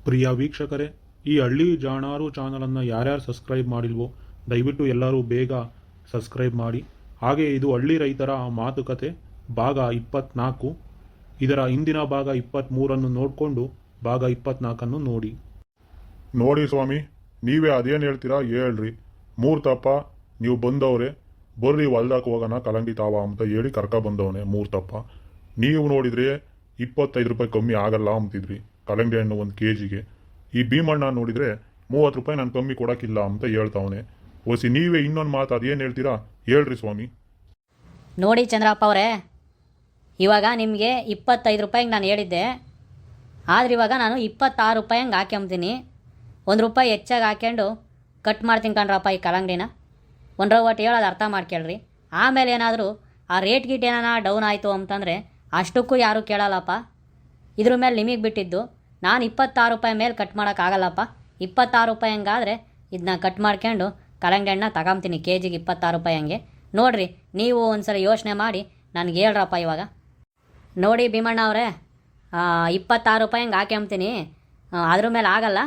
ಪ್ರಿಯ ವೀಕ್ಷಕರೇ, ಈ ಹಳ್ಳಿ ಜಾಣಾರು ಚಾನಲನ್ನು ಯಾರ್ಯಾರು ಸಬ್ಸ್ಕ್ರೈಬ್ ಮಾಡಿಲ್ವೋ ದಯವಿಟ್ಟು ಎಲ್ಲರೂ ಬೇಗ ಸಬ್ಸ್ಕ್ರೈಬ್ ಮಾಡಿ. ಹಾಗೆ ಇದು ಹಳ್ಳಿ ರೈತರ ಮಾತುಕತೆ ಭಾಗ 24. ಇದರ ಹಿಂದಿನ ಭಾಗ 23 ನೋಡಿಕೊಂಡು ಭಾಗ 24 ನೋಡಿ. ನೋಡಿ ಸ್ವಾಮಿ, ನೀವೇ ಅದೇನು ಹೇಳ್ತೀರಾ ಹೇಳ್ರಿ. ಮೂರ್ತಪ್ಪ ನೀವು ಬಂದವ್ರೆ, ಬರ್ರಿ ಹೊಲ್ದಾಕ ಹೋಗೋಣ ಕಲಂಗಡಿ ತಾವ ಅಂತ ಹೇಳಿ ಕರ್ಕ ಬಂದವನೆ ಮೂರ್ತಪ್ಪ. ನೀವು ನೋಡಿದ್ರೆ 25 ರೂಪಾಯಿ ಕಮ್ಮಿ ಆಗಲ್ಲ ಅಂತಿದ್ರಿ ಕಲಂಗಡಿ ಹಣ್ಣು 1 kg. ಈ ಭೀಮಣ್ಣ ನೋಡಿದ್ರೆ 30 ರೂಪಾಯಿ ನಾನು ಕಮ್ಮಿ ಕೊಡೋಕ್ಕಿಲ್ಲ ಅಂತ ಹೇಳ್ತಾವನೆ. ಓಸಿ ನೀವೇ ಇನ್ನೊಂದು ಮಾತು ಅದೇನು ಹೇಳ್ತೀರಾ ಹೇಳ್ರಿ ಸ್ವಾಮಿ. ನೋಡಿ ಚಂದ್ರಪ್ಪ ಅವರೇ, ಇವಾಗ ನಿಮಗೆ 25 ರೂಪಾಯಿಗೆ ನಾನು ಹೇಳಿದ್ದೆ, ಆದರೆ ಇವಾಗ ನಾನು 26 ರೂಪಾಯಿಗೆ ಹಾಕ್ಯಂತೀನಿ. 1 ರೂಪಾಯಿ ಹೆಚ್ಚಾಗಿ ಹಾಕ್ಯಂಡು ಕಟ್ ಮಾಡ್ತೀನಿ ಕಣ್ರಪ್ಪ ಈ ಕಲಂಗಡಿನ. ಒಂದು ಒಟ್ಟು ಹೇಳೋದು ಅರ್ಥ ಮಾಡ್ಕೇಳ್ರಿ. ಆಮೇಲೆ ಏನಾದರೂ ಆ ರೇಟ್ ಗೀಟ್ ಏನಾನ ಡೌನ್ ಆಯಿತು ಅಂತಂದರೆ ಅಷ್ಟಕ್ಕೂ ಯಾರೂ ಕೇಳಲ್ಲಪ್ಪ. ಇದ್ರ ಮೇಲೆ ನಿಮಗೆ ಬಿಟ್ಟಿದ್ದು. ನಾನು 26 ರೂಪಾಯಿ ಮೇಲೆ ಕಟ್ ಮಾಡೋಕ್ಕಾಗಲ್ಲಪ್ಪ. 26 ರೂಪಾಯಿ ಹಂಗಾದರೆ ಇದನ್ನ ಕಟ್ ಮಾಡ್ಕೊಂಡು ಕಲಂಗಡಿ ಹಣ್ಣು ತಗೊಂತೀನಿ KGಗೆ 26 ರೂಪಾಯಿ ಹಂಗೆ. ನೋಡಿರಿ ನೀವು ಒಂದ್ಸಲ ಯೋಚನೆ ಮಾಡಿ ನನಗೆ ಹೇಳ್ರಪ್ಪ. ಇವಾಗ ನೋಡಿ ಭೀಮಣ್ಣ ಅವರೇ, 26 ರೂಪಾಯಿ ಹಂಗೆ ಹಾಕ್ಯಂತೀನಿ. ಅದ್ರ ಮೇಲೆ ಆಗಲ್ಲ.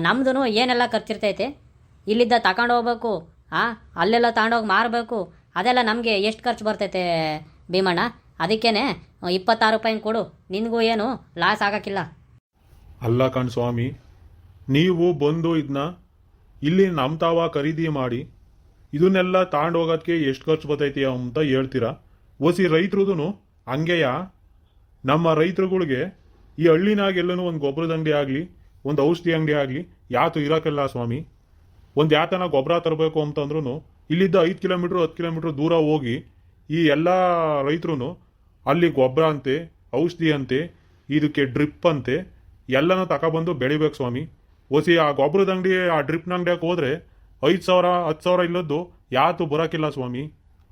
ನಮ್ಮದು ಏನೆಲ್ಲ ಖರ್ಚಿರ್ತೈತೆ, ಇಲ್ಲಿದ್ದ ತಗೊಂಡು ಹೋಗ್ಬೇಕು, ಅಲ್ಲೆಲ್ಲ ತಗೊಂಡೋಗಿ ಮಾರಬೇಕು, ಅದೆಲ್ಲ ನಮಗೆ ಎಷ್ಟು ಖರ್ಚು ಬರ್ತೈತೆ ಭೀಮಣ್ಣ. ಅದಕ್ಕೇ 26 ರೂಪಾಯಿ ಕೊಡು, ನಿನಗೂ ಏನು ಲಾಸ್ ಆಗೋಕ್ಕಿಲ್ಲ. ಅಲ್ಲ ಕಣ್ ಸ್ವಾಮಿ, ನೀವು ಬಂದು ಇದನ್ನ ಇಲ್ಲಿ ನಮ್ಮ ತಾವ ಖರೀದಿ ಮಾಡಿ ಇದನ್ನೆಲ್ಲ ತಗೊಂಡೋಗೋದಕ್ಕೆ ಎಷ್ಟು ಖರ್ಚು ಬರ್ತೈತಿ ಅಂತ ಹೇಳ್ತೀರಾ. ಓಸಿ ರೈತರದು ಹಂಗೆಯ. ನಮ್ಮ ರೈತರುಗಳಿಗೆ ಈ ಹಳ್ಳಿನಾಗೆಲ್ಲೂ ಒಂದು ಗೊಬ್ಬರದ ಅಂಗಡಿ ಆಗಲಿ, ಒಂದು ಔಷಧಿ ಅಂಗಡಿ ಆಗಲಿ ಯಾತು ಇರೋಕ್ಕಿಲ್ಲ ಸ್ವಾಮಿ. ಒಂದು ಯಾತನ ಗೊಬ್ಬರ ತರಬೇಕು ಅಂತಂದ್ರೂ ಇಲ್ಲಿದ್ದ 5 ಕಿಲೋಮೀಟ್ರ್ 10 ಕಿಲೋಮೀಟ್ರ್ ದೂರ ಹೋಗಿ ಈ ಎಲ್ಲ ರೈತರು ಅಲ್ಲಿ ಗೊಬ್ಬರ ಅಂತೆ, ಔಷಧಿ ಅಂತೆ, ಇದಕ್ಕೆ ಡ್ರಿಪ್ ಅಂತೆ ಎಲ್ಲನೂ ತಗೊಬಂದು ಬೆಳಿಬೇಕು ಸ್ವಾಮಿ. ಓಸಿ ಆ ಗೊಬ್ಬರದ ಅಂಗಡಿ ಆ ಡ್ರಿಪ್ನ ಅಂಗಡಿಯಾಗ ಹೋದರೆ 5,000 10,000 ಇಲ್ಲದ್ದು ಯಾತು ಬರೋಕ್ಕಿಲ್ಲ ಸ್ವಾಮಿ.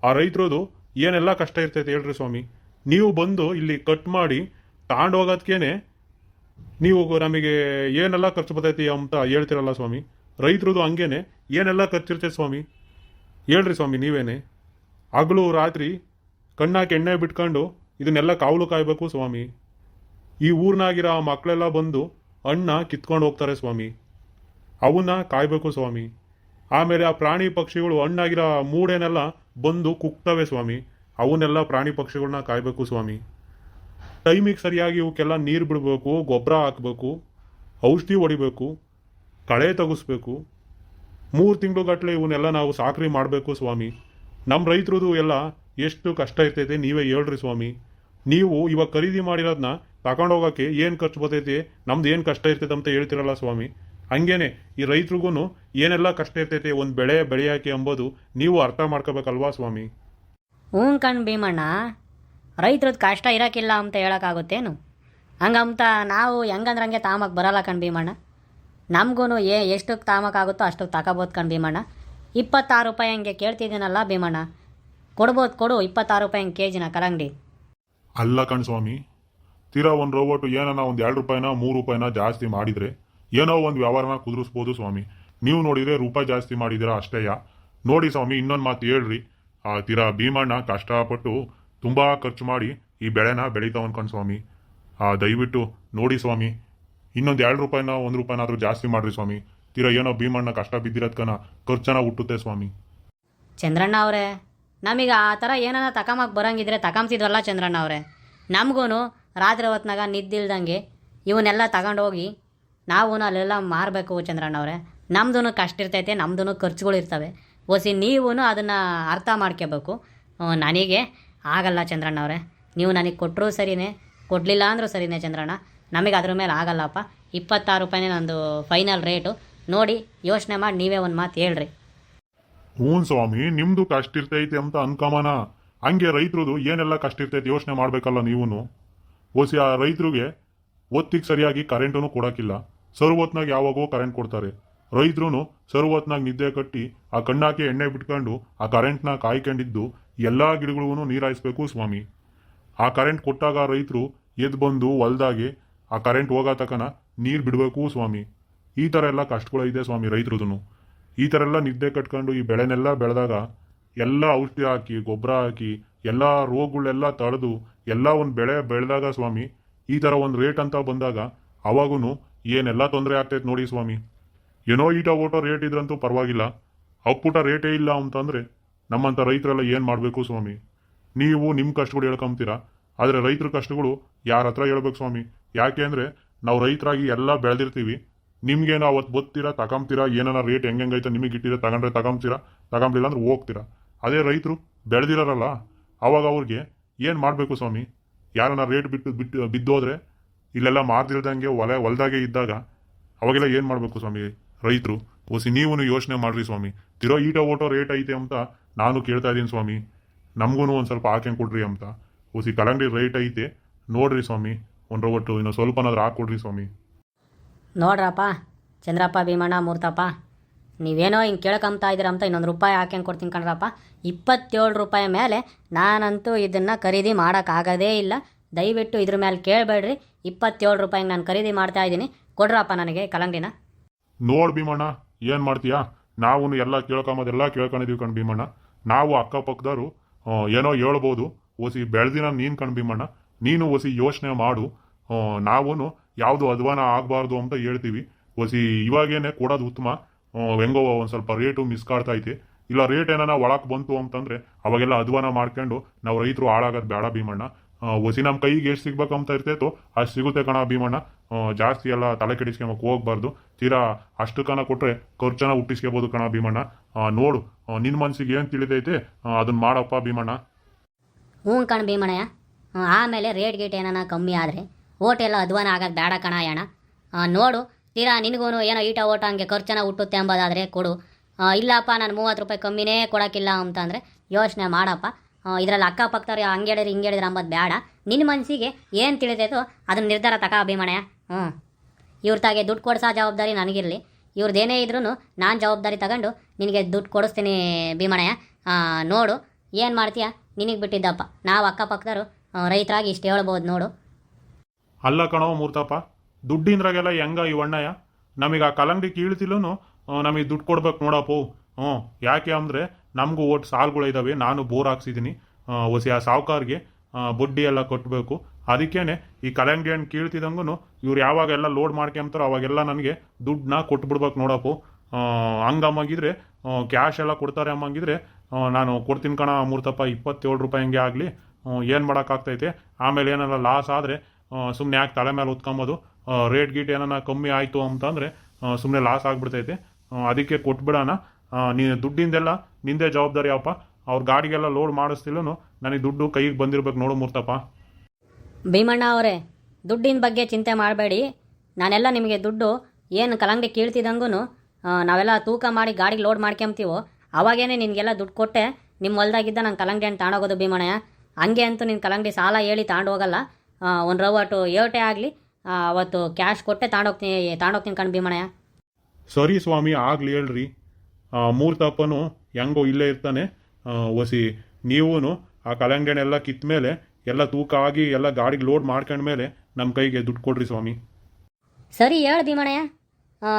ಆ ರೈತರದು ಏನೆಲ್ಲ ಕಷ್ಟ ಇರ್ತೈತೆ ಹೇಳ್ರಿ ಸ್ವಾಮಿ. ನೀವು ಬಂದು ಇಲ್ಲಿ ಕಟ್ ಮಾಡಿ ತಗೊಂಡೋಗೋದಕ್ಕೇನೆ ನೀವು ನಮಗೆ ಏನೆಲ್ಲ ಖರ್ಚು ಬರ್ತೈತಿ ಅಂತ ಹೇಳ್ತಿರಲ್ಲ ಸ್ವಾಮಿ. ರೈತರದು ಹಂಗೇನೆ ಏನೆಲ್ಲ ಖರ್ಚಿರ್ತೈತೆ ಸ್ವಾಮಿ ಹೇಳ್ರಿ ಸ್ವಾಮಿ. ನೀವೇನೆ ಹಗಲು ರಾತ್ರಿ ಕಣ್ಣಾಕಿ ಎಣ್ಣೆ ಬಿಟ್ಕೊಂಡು ಇದನ್ನೆಲ್ಲ ಕಾವಲು ಕಾಯಬೇಕು ಸ್ವಾಮಿ. ಈ ಊರ್ನಾಗಿರೋ ಮಕ್ಕಳೆಲ್ಲ ಬಂದು ಹಣ್ಣ ಕಿತ್ಕೊಂಡು ಹೋಗ್ತಾರೆ ಸ್ವಾಮಿ, ಅವನ್ನ ಕಾಯಬೇಕು ಸ್ವಾಮಿ. ಆಮೇಲೆ ಆ ಪ್ರಾಣಿ ಪಕ್ಷಿಗಳು ಹಣ್ಣಾಗಿರೋ ಮೂಡೇನೆಲ್ಲ ಬಂದು ಕುಗ್ತವೆ ಸ್ವಾಮಿ, ಅವನ್ನೆಲ್ಲ ಪ್ರಾಣಿ ಪಕ್ಷಿಗಳನ್ನ ಕಾಯಬೇಕು ಸ್ವಾಮಿ. ಟೈಮಿಗೆ ಸರಿಯಾಗಿ ಇವಕ್ಕೆಲ್ಲ ನೀರು ಬಿಡಬೇಕು, ಗೊಬ್ಬರ ಹಾಕಬೇಕು, ಔಷಧಿ ಹೊಡಿಬೇಕು, ಕಳೆ ತೆಗಿಸ್ಬೇಕು. 3 ತಿಂಗಳುಗಟ್ಟಲೆ ಇವನ್ನೆಲ್ಲ ನಾವು ಸಾಕ್ರಿ ಮಾಡಬೇಕು ಸ್ವಾಮಿ. ನಮ್ಮ ರೈತರದು ಎಲ್ಲ ಎಷ್ಟು ಕಷ್ಟ ಇರ್ತೈತೆ ನೀವೇ ಹೇಳ್ರಿ ಸ್ವಾಮಿ. ನೀವು ಇವಾಗ ಖರೀದಿ ಮಾಡಿರೋದನ್ನ ತಗೊಂಡೋಗೋಕ್ಕೆ ಏನು ಖರ್ಚು ಬರ್ತೈತಿ, ನಮ್ದು ಏನು ಕಷ್ಟ ಇರ್ತೈತೆ ಅಂತ ಹೇಳ್ತಿರಲ್ಲ ಸ್ವಾಮಿ. ಹಂಗೇನೆ ಈ ರೈತರಿಗೂ ಏನೆಲ್ಲ ಕಷ್ಟ ಇರ್ತೈತೆ ಒಂದು ಬೆಳೆ ಬೆಳೆಯೋಕೆ ಎಂಬುದು ನೀವು ಅರ್ಥ ಮಾಡ್ಕೋಬೇಕಲ್ವಾ ಸ್ವಾಮಿ. ಕಣ್ ಭೀಮಣ್ಣ, ರೈತರದ್ದು ಕಷ್ಟ ಇರೋಕ್ಕಿಲ್ಲ ಅಂತ ಹೇಳೋಕ್ಕಾಗುತ್ತೇನು? ಹಂಗಂತ ನಾವು ಹೆಂಗಂದ್ರಂಗೆ ತಾಮಕ್ಕೆ ಬರಲ್ಲ ಕಣ್ ಭೀಮಣ್ಣ. ನಮಗೂ ಎಷ್ಟಕ್ಕೆ ತಾಮಕ್ಕಾಗುತ್ತೋ ಅಷ್ಟಕ್ಕೆ ತಗೋಬೋದು ಕಣ್ ಭೀಮಣ್ಣ. 26 ರೂಪಾಯಿ ಹಂಗೆ ಕೇಳ್ತಿದ್ದೀನಲ್ಲ ಭೀಮಣ್ಣ, ಕೊಡ್ಬೋದು ಕೊಡು 26 ರೂಪಾಯಿ ಹಂಗೆ KGನ ಕಲಂಗಡಿ. ಅಲ್ಲ ಕಣ್ ಸ್ವಾಮಿ, ತೀರಾ ಒಂದು ರೋಬೋಟು ಏನನ್ನ ಒಂದು 2 ರೂಪಾಯಿನ 3 ರೂಪಾಯಿನ ಜಾಸ್ತಿ ಮಾಡಿದರೆ ಏನೋ ಒಂದು ವ್ಯವಹಾರನ ಕುದುರಿಸ್ಬೋದು ಸ್ವಾಮಿ. ನೀವು ನೋಡಿದರೆ ರೂಪಾಯಿ ಜಾಸ್ತಿ ಮಾಡಿದ್ದೀರಾ ಅಷ್ಟೇಯ. ನೋಡಿ ಸ್ವಾಮಿ, ಇನ್ನೊಂದು ಮಾತು ಹೇಳ್ರಿ. ತೀರಾ ಭೀಮಣ್ಣ ಕಷ್ಟಪಟ್ಟು ತುಂಬ ಖರ್ಚು ಮಾಡಿ ಈ ಬೆಳೆನ ಬೆಳೀತಾವ ಅನ್ಕೊಂಡು ಸ್ವಾಮಿ. ದಯವಿಟ್ಟು ನೋಡಿ ಸ್ವಾಮಿ, ಇನ್ನೊಂದು 2 ರೂಪಾಯಿನ 1 ರೂಪಾಯಿನಾದ್ರೂ ಜಾಸ್ತಿ ಮಾಡ್ರಿ ಸ್ವಾಮಿ. ತೀರಾ ಏನೋ ಭೀಮಣ್ಣ ಕಷ್ಟ ಬಿದ್ದಿರೋದ್ಕನ ಖರ್ಚನ ಹುಟ್ಟುತ್ತೆ ಸ್ವಾಮಿ. ಚಂದ್ರಣ್ಣ ಅವರೇ, ನಮಗೆ ಆ ಥರ ಏನಾರ ತಗೊಂಬಕ್ಕೆ ಬರೋಂಗಿದ್ರೆ ತಗೊಂತಿದ್ವಲ್ಲ ಚಂದ್ರಣ್ಣ ಅವರೇ. ನಮಗೂ ರಾತ್ರಿ ಹೊತ್ನಾಗ ನಿದ್ದಿಲ್ದಂಗೆ ಇವನ್ನೆಲ್ಲ ತಗೊಂಡೋಗಿ ನಾವು ಅಲ್ಲೆಲ್ಲ ಮಾರಬೇಕು ಚಂದ್ರಣ್ಣ ಅವರೇ. ನಮ್ದು ಕಷ್ಟ ಇರ್ತೈತೆ, ನಮ್ದು ಖರ್ಚುಗಳು ಇರ್ತವೆ. ಓಸಿ ನೀವು ಅದನ್ನು ಅರ್ಥ ಮಾಡ್ಕೋಬೇಕು. ನನಗೆ ಆಗಲ್ಲ ಚಂದ್ರಣ್ಣ ಅವರೇ. ನೀವು ನನಗೆ ಕೊಟ್ಟರೂ ಸರಿಯೇ, ಕೊಡಲಿಲ್ಲ ಅಂದರೂ ಸರಿಯೇ ಚಂದ್ರಣ್ಣ. ನಮಗೆ ಅದ್ರ ಮೇಲೆ ಆಗಲ್ಲಪ್ಪ. 26 ರೂಪಾಯಿನೇ ನಂದು ಫೈನಲ್ ರೇಟು. ನೋಡಿ ಯೋಚನೆ ಮಾಡಿ ನೀವೇ ಒಂದು ಮಾತು ಹೇಳ್ರಿ. ಹ್ಞೂ ಸ್ವಾಮಿ, ನಿಮ್ಮದು ಕಷ್ಟ ಇರ್ತೈತೆ ಅಂತ ಅನ್ಕಮನ. ಹಂಗೆ ರೈತರದು ಏನೆಲ್ಲ ಕಷ್ಟ ಇರ್ತೈತೆ ಯೋಚನೆ ಮಾಡಬೇಕಲ್ಲ ನೀವೂ. ಓಸಿ ಆ ರೈತರಿಗೆ ಒತ್ತಿಗೆ ಸರಿಯಾಗಿ ಕರೆಂಟೂ ಕೊಡೋಕ್ಕಿಲ್ಲ. ಸರ್ವತ್ನಾಗ ಯಾವಾಗೋ ಕರೆಂಟ್ ಕೊಡ್ತಾರೆ. ರೈತರು ಸರ್ವತ್ನಾಗ ನಿದ್ದೆ ಕಟ್ಟಿ ಆ ಕಣ್ಣಾಕಿ ಎಣ್ಣೆ ಬಿಟ್ಕೊಂಡು ಆ ಕರೆಂಟ್ನ ಕಾಯ್ಕೊಂಡಿದ್ದು ಎಲ್ಲ ಗಿಡಗಳಿಗೂ ನೀರಾಯಿಸ್ಬೇಕು ಸ್ವಾಮಿ. ಆ ಕರೆಂಟ್ ಕೊಟ್ಟಾಗ ರೈತರು ಎದ್ದು ಬಂದು ಹೊಲ್ದಾಗೆ ಆ ಕರೆಂಟ್ ಹೋಗೋ ತಕನ ನೀರು ಬಿಡಬೇಕು ಸ್ವಾಮಿ. ಈ ಥರ ಎಲ್ಲ ಕಷ್ಟಗಳಿದೆ ಸ್ವಾಮಿ ರೈತರದು. ಈ ಥರ ಎಲ್ಲ ನಿದ್ದೆ ಕಟ್ಕೊಂಡು ಈ ಬೆಳೆನೆಲ್ಲ ಬೆಳೆದಾಗ ಎಲ್ಲ ಔಷಧಿ ಹಾಕಿ ಗೊಬ್ಬರ ಹಾಕಿ ಎಲ್ಲ ರೋಗಗಳೆಲ್ಲ ತಡೆದು ಎಲ್ಲ ಒಂದು ಬೆಳೆ ಬೆಳೆದಾಗ ಸ್ವಾಮಿ ಈ ಥರ ಒಂದು ರೇಟ್ ಅಂತ ಬಂದಾಗ ಅವಾಗೂ ಏನೆಲ್ಲ ತೊಂದರೆ ಆಗ್ತೈತೆ ನೋಡಿ ಸ್ವಾಮಿ. ಏನೋ ಈಟ ಓಟೋ ರೇಟ್ ಇದ್ರಂತೂ ಪರವಾಗಿಲ್ಲ, ಅಪ್ಪುಟ ರೇಟೇ ಇಲ್ಲ ಅಂತಂದ್ರೆ ನಮ್ಮಂಥ ರೈತರೆಲ್ಲ ಏನು ಮಾಡಬೇಕು ಸ್ವಾಮಿ? ನೀವು ನಿಮ್ಮ ಕಷ್ಟಗಳು ಹೇಳ್ಕೊಂತೀರಾ, ಆದರೆ ರೈತರ ಕಷ್ಟಗಳು ಯಾರ ಹತ್ರ ಹೇಳ್ಬೇಕು ಸ್ವಾಮಿ? ಯಾಕೆ ಅಂದರೆ ನಾವು ರೈತರಾಗಿ ಎಲ್ಲ ಬೆಳೆದಿರ್ತೀವಿ. ನಿಮ್ಗೇನೋ ಅವತ್ತು ಬತ್ತೀರಾ, ತಗೊಂತೀರಾ, ಏನಾರ ರೇಟ್ ಹೆಂಗೈತೆ ನಿಮಗೆ ಇಟ್ಟಿರ, ತಗೊಂಡ್ರೆ ತಗೊಂತೀರಾ, ತಗೊಂಬಿಲ್ಲ ಅಂದ್ರೆ ಹೋಗ್ತೀರಾ. ಅದೇ ರೈತರು ಬೆಳೆದಿರಲ್ಲ, ಅವಾಗ ಅವ್ರಿಗೆ ಏನು ಮಾಡಬೇಕು ಸ್ವಾಮಿ? ಯಾರನ್ನ ರೇಟ್ ಬಿದ್ದೋದ್ರೆ ಇಲ್ಲೆಲ್ಲ ಮಾರ್ದಿಲ್ದಂಗೆ ಹೊಲದಾಗೆ ಇದ್ದಾಗ ಅವಾಗೆಲ್ಲ ಏನು ಮಾಡಬೇಕು ಸ್ವಾಮಿ ರೈತರು? ಓಸಿ ನೀವು ಯೋಚನೆ ಮಾಡ್ರಿ ಸ್ವಾಮಿ. ತಿರೋ ಈಟ ಓಟೋ ರೇಟ್ ಐತೆ ಅಂತ ನಾನು ಕೇಳ್ತಾ ಇದ್ದೀನಿ ಸ್ವಾಮಿ, ನಮಗೂ ಒಂದು ಸ್ವಲ್ಪ ಹಾಕ್ಯಂಗೆ ಕೊಡ್ರಿ ಅಂತ. ಓಸಿ ಕಲ್ಲಂಗಡಿ ರೇಟ್ ಐತೆ ನೋಡ್ರಿ ಸ್ವಾಮಿ, ಒಂದ್ರ ಒಟ್ಟು ಇನ್ನೂ ಸ್ವಲ್ಪನಾದ್ರೂ ಹಾಕ್ಕೊಡ್ರಿ ಸ್ವಾಮಿ. ನೋಡ್ರಪ್ಪ ಚಂದ್ರಪ್ಪ, ಭೀಮಣ್ಣ, ಮೂರ್ತಪ್ಪ, ನೀವೇನೋ ಹಿಂಗೆ ಕೇಳ್ಕೊಂಬ್ತಾ ಇದ್ದೀರ ಅಂತ ಇನ್ನೊಂದು ರೂಪಾಯಿ ಹಾಕ್ಯಂಗೆ ಕೊಡ್ತೀನಿ ಕಣ್ರಪ್ಪ. 27 ರೂಪಾಯಿ ಮೇಲೆ ನಾನಂತೂ ಇದನ್ನು ಖರೀದಿ ಮಾಡೋಕ್ಕಾಗೋದೇ ಇಲ್ಲ. ದಯವಿಟ್ಟು ಇದ್ರ ಮೇಲೆ ಕೇಳಬೇಡ್ರಿ. 27 ರೂಪಾಯಿಗೆ ನಾನು ಖರೀದಿ ಮಾಡ್ತಾ ಇದ್ದೀನಿ, ಕೊಡ್ರಪ್ಪ ನನಗೆ ಕಲ್ಲಂಗಡಿನ. ನೋಡ್ ಭೀಮಣ್ಣ, ಏನು ಮಾಡ್ತೀಯಾ? ನಾವು ಎಲ್ಲ ಕೇಳ್ಕೊಂಬೋದೆಲ್ಲ ಕೇಳ್ಕೊಂಡಿದೀವಿ ಕಣ್ ಭೀಮಣ್ಣ. ನಾವು ಅಕ್ಕಪಕ್ಕದವರು ಏನೋ ಹೇಳ್ಬೋದು, ಓಸಿ ಬೆಳೆದಿನ ನೀನು ಕಣ್ ಭೀಮಣ್ಣ. ನೀನು ಓಸಿ ಯೋಚನೆ ಮಾಡು. ನಾವು ಯಾವುದು ಅಧ್ವಾನ ಆಗಬಾರ್ದು ಅಂತ ಹೇಳ್ತೀವಿ. ಓಸಿ ಇವಾಗೇನೆ ಕೊಡೋದು ಉತ್ತಮ. ಹೆಂಗೋ ಒಂದು ಸ್ವಲ್ಪ ರೇಟು ಮಿಸ್ ಕಾಡ್ತಾ ಐತಿ. ಇಲ್ಲ ರೇಟ್ ಏನಾರ ಒಳಕ್ಕೆ ಬಂತು ಅಂತಂದ್ರೆ ಅವಾಗೆಲ್ಲ ಅಧ್ವಾನ ಮಾಡ್ಕೊಂಡು ನಾವು ರೈತರು ಹಾಳಾಗೋದು ಬೇಡ ಭೀಮಣ್ಣ. ಒಸಿ ನಮ್ಮ ಕೈಗೆ ಎಷ್ಟು ಸಿಗ್ಬೇಕಂತ ಇರ್ತೈತೋ ಅಷ್ಟು ಸಿಗುತ್ತೆ ಕಣ ಭೀಮಣ್ಣ. ಜಾಸ್ತಿ ಎಲ್ಲ ತಲೆ ಕೆಡಿಸ್ಕೊಂಬಕ್ಕೆ ಹೋಗ್ಬಾರ್ದು. ತೀರಾ ಅಷ್ಟು ಕಣ ಕೊಟ್ಟರೆ ಖರ್ಚನ ಹುಟ್ಟಿಸ್ಕೋಬೋದು ಕಣ ಭೀಮಣ್ಣ. ನೋಡು, ನಿನ್ನ ಮನ್ಸಿಗೆ ಏನು ತಿಳಿದೈತೆ ಅದನ್ನ ಮಾಡಪ್ಪ ಭೀಮಣ್ಣ. ಹ್ಞೂ ಕಣ್ ಭೀಮಣ್ಣಯ್ಯ. ಆಮೇಲೆ ರೇಟ್ ಗೀಟ್ ಏನಾನ ಕಮ್ಮಿ ಆದರೆ ಓಟೆಲ್ಲ ಅಧ್ವಾನ ಆಗೋದು ಬೇಡ ಕಣ ಅಣ್ಣ. ನೋಡು, ತೀರಾ ನಿನಗೂ ಏನೋ ಈಟ ಓಟ ಹಂಗೆ ಖರ್ಚನ ಹುಟ್ಟುತ್ತೆ ಎಂಬುದಾದರೆ ಕೊಡು. ಇಲ್ಲಪ್ಪ ನಾನು 30 ರೂಪಾಯಿ ಕಮ್ಮಿನೇ ಕೊಡೋಕ್ಕಿಲ್ಲ ಅಂತಂದರೆ ಯೋಚನೆ ಮಾಡಪ್ಪ. ಇದರಲ್ಲಿ ಅಕ್ಕಪಕ್ಕದವ್ರು ಹಂಗೆ ಹೇಳಿದ್ರೆ ಹಿಂಗೆ ಹೇಳಿದ್ರೆ ಅಂಬೋದು ಬೇಡ. ನಿನ್ನ ಮನಸ್ಸಿಗೆ ಏನು ತಿಳಿದೈತೋ ಅದನ್ನ ನಿರ್ಧಾರ ತಕ ಭೀಮಣ್ಣಯ್ಯ. ಇವ್ರ ತಾಗೆ ದುಡ್ಡು ಕೊಡಿಸೋ ಜವಾಬ್ದಾರಿ ನನಗಿರಲಿ. ಇವ್ರದ್ದೇನೇ ಇದ್ರೂ ನಾನು ಜವಾಬ್ದಾರಿ ತಗೊಂಡು ನಿನಗೆ ದುಡ್ಡು ಕೊಡಿಸ್ತೀನಿ ಭೀಮಣ್ಣಯ್ಯ. ನೋಡು, ಏನು ಮಾಡ್ತೀಯಾ ನಿನಗೆ ಬಿಟ್ಟಿದ್ದಪ್ಪ. ನಾವು ಅಕ್ಕಪಕ್ಕದವರು ರೈತರಾಗಿ ಇಷ್ಟು ಹೇಳ್ಬೋದು ನೋಡು. ಅಲ್ಲ ಕಣೋ ಮೂರ್ತಪ್ಪ, ದುಡ್ಡಿಂದ್ರಾಗೆಲ್ಲ ಹೆಂಗ ಈ ಅಣ್ಣಯ್ಯ? ನಮಗೆ ಆ ಕಲ್ಲಂಗಡಿ ಕೀಳ್ತಿಲ್ಲೂ ನಮಗೆ ದುಡ್ಡು ಕೊಡ್ಬೇಕು ನೋಡಪ್ಪು. ಯಾಕೆ ಅಂದರೆ ನಮಗೂ ಒಟ್ಟು ಸಾಲುಗಳಿದ್ದಾವೆ. ನಾನು ಬೋರ್ ಹಾಕ್ಸಿದ್ದೀನಿ. ಹೊಸಿ ಆ ಸಾವುಕಾರ್ಗೆ ಬಡ್ಡಿ ಎಲ್ಲ ಕಟ್ಟಬೇಕು. ಅದಕ್ಕೇನೆ ಈ ಕಲ್ಲಂಗಡಿ ಹಣ್ಣು ಕೀಳ್ತಿದಂಗೂ ಇವ್ರು ಯಾವಾಗೆಲ್ಲ ಲೋಡ್ ಮಾಡ್ಕೊಂತಾರೋ ಅವಾಗೆಲ್ಲ ನನಗೆ ದುಡ್ಡನ್ನ ಕೊಟ್ಬಿಡ್ಬೇಕು ನೋಡಪ್ಪು. ಹಂಗಮ್ಮಾಗಿದ್ರೆ ಕ್ಯಾಶ್ ಎಲ್ಲ ಕೊಡ್ತಾರೆ ಅಮ್ಮಂಗಿದ್ರೆ ನಾನು ಕೊಡ್ತೀನಿ ಕಣ ಮೂರ್ತಪ್ಪ. 27 ರೂಪಾಯಿ ಹಂಗೆ ಆಗಲಿ, ಏನು ಮಾಡೋಕ್ಕಾಗ್ತೈತೆ. ಆಮೇಲೆ ಏನಾರ ಲಾಸ್ ಆದರೆ ಸುಮ್ಮನೆ ಯಾಕೆ ತಲೆ ಮೇಲೆ ಹೊತ್ಕೊಂಬೋದು? ರೇಟ್ ಗೀಟ್ ಏನಾರ ಕಮ್ಮಿ ಆಯಿತು ಅಂತಂದರೆ ಸುಮ್ಮನೆ ಲಾಸ್ ಆಗಿಬಿಡ್ತೈತೆ. ಅದಕ್ಕೆ ಕೊಟ್ಬಿಡೋಣ. ನೀನು ದುಡ್ಡಿಂದೆಲ್ಲ ನಿಂದೇ ಜವಾಬ್ದಾರಿ ಅಪ್ಪ. ಅವ್ರ ಗಾಡಿಗೆಲ್ಲ ಲೋಡ್ ಮಾಡಿಸ್ತಿಲ್ಲೂ ನನಗೆ ದುಡ್ಡು ಕೈಗೆ ಬಂದಿರ್ಬೇಕು ನೋಡು ಮೂರ್ತಪ್ಪ. ಭೀಮಣ್ಣ ಅವರೇ, ದುಡ್ಡಿನ ಬಗ್ಗೆ ಚಿಂತೆ ಮಾಡಬೇಡಿ. ನಾನೆಲ್ಲ ನಿಮಗೆ ದುಡ್ಡು ಏನು ಕಲ್ಲಂಗಡಿ ಕೀಳ್ತಿದ್ದಂಗೂ ನಾವೆಲ್ಲ ತೂಕ ಮಾಡಿ ಗಾಡಿಗೆ ಲೋಡ್ ಮಾಡ್ಕೊಂತೀವೋ ಅವಾಗೇನೆ ನಿನಗೆಲ್ಲ ದುಡ್ಡು ಕೊಟ್ಟೆ ನಿಮ್ಮ ಹೊಲ್ದಾಗಿದ್ದ ನಂಗೆ ಕಲ್ಲಂಗಡಿ ಹಣ್ಣು ತಗೊಂಡೋಗೋದು ಭೀಮಣ್ಣಯ್ಯ. ಹಂಗೆ ಅಂತೂ ನಿನ್ನ ಕಲ್ಲಂಗಡಿ ಸಾಲ ಹೇಳಿ ತಗೊಂಡು ಹೋಗಲ್ಲ. ಒಂದು ರವಟು ಏಟೇ ಆಗಲಿ ಅವತ್ತು ಕ್ಯಾಶ್ ಕೊಟ್ಟೆ ತಗೊಂಡೋಗ್ತೀನಿ ಕಣ್ ಭೀಮಣ್ಣಯ್ಯ. ಸರಿ ಸ್ವಾಮಿ, ಆಗಲಿ ಹೇಳ್ರಿ. ಮೂರ್ತಪ್ಪನು ಹೆಂಗೋ ಇಲ್ಲೇ ಇರ್ತಾನೆ. ಒಸಿ ನೀವೂ ಆ ಕಲ್ಲಂಗಡಿ ಹಣ್ಣೆಲ್ಲ ಕಿತ್ತ ಮೇಲೆ ಎಲ್ಲ ತೂಕ ಆಗಿ ಎಲ್ಲ ಗಾಡಿಗೆ ಲೋಡ್ ಮಾಡ್ಕೊಂಡ್ಮೇಲೆ ನಮ್ಮ ಕೈಗೆ ದುಡ್ಡು ಕೊಡ್ರಿ ಸ್ವಾಮಿ. ಸರಿ ಹೇಳು ಭೀಮಣ್ಣಯ್ಯ.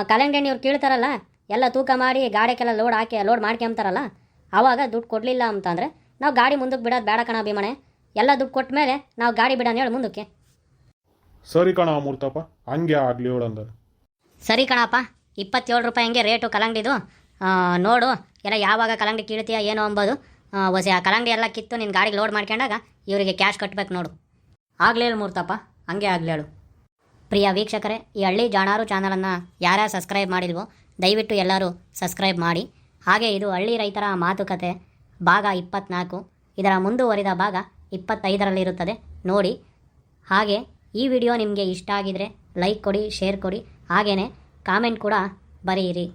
ಕಲ್ಲಂಗಡಿ ಹಣ್ಣು ಇವ್ರು ಕೀಳ್ತಾರಲ್ಲ, ಎಲ್ಲ ತೂಕ ಮಾಡಿ ಗಾಡಿಗೆಲ್ಲ ಲೋಡ್ ಮಾಡ್ಕೊಂತಾರಲ್ಲ, ಆವಾಗ ದುಡ್ಡು ಕೊಡಲಿಲ್ಲ ಅಂತಂದರೆ ನಾವು ಗಾಡಿ ಮುಂದಕ್ಕೆ ಬಿಡೋದು ಬೇಡ ಕಣ ಭೀಮಣ್ಣಯ್ಯ. ಎಲ್ಲ ದುಡ್ಡು ಕೊಟ್ಟ ಮೇಲೆ ನಾವು ಗಾಡಿ ಬಿಡೋಣ ಹೇಳು ಮುಂದಕ್ಕೆ. ಸರಿ ಕಣ ಮೂರ್ತಪ್ಪ, ಹಂಗೆ ಆಗಲಿ ಹೇಳಂದ್ರೆ. ಸರಿ ಕಣಪ್ಪ, 27 ರೂಪಾಯಿ ಹಂಗೆ ರೇಟು ಕಲ್ಲಂಗಡಿದು. ನೋಡು ಎಲ್ಲ ಯಾವಾಗ ಕಲ್ಲಂಗಡಿ ಕೀಳ್ತೀಯ ಏನೋ ಅಂಬೋದು. ಹೊಸ ಆ ಕಲ್ಲಂಗಡಿ ಎಲ್ಲ ಕಿತ್ತು ನಿನ್ನ ಗಾಡಿಗೆ ಲೋಡ್ ಮಾಡ್ಕೊಂಡಾಗ ಇವರಿಗೆ ಕ್ಯಾಶ್ ಕಟ್ಟಬೇಕು ನೋಡು. ಆಗಲೇ ಹೇಳು ಮೂರ್ತಪ್ಪ, ಹಂಗೆ ಆಗಲೇ ಹೇಳು. ಪ್ರಿಯ ವೀಕ್ಷಕರೇ, ಈ ಹಳ್ಳಿ ಜಾಣಾರು ಚಾನಲನ್ನು ಯಾರ್ಯಾರು ಸಬ್ಸ್ಕ್ರೈಬ್ ಮಾಡಿಲ್ವೋ ದಯವಿಟ್ಟು ಎಲ್ಲರೂ ಸಬ್ಸ್ಕ್ರೈಬ್ ಮಾಡಿ. ಹಾಗೆ ಇದು ಹಳ್ಳಿ ರೈತರ ಮಾತುಕತೆ ಭಾಗ 24. ಇದರ ಮುಂದುವರಿದ ಭಾಗ 25ರಲ್ಲಿರುತ್ತದೆ ನೋಡಿ. ಹಾಗೆ ಈ ವಿಡಿಯೋ ನಿಮಗೆ ಇಷ್ಟ ಆಗಿದರೆ ಲೈಕ್ ಕೊಡಿ, ಶೇರ್ ಕೊಡಿ, ಹಾಗೆಯೇ ಕಾಮೆಂಟ್ ಕೂಡ ಬರೆಯಿರಿ.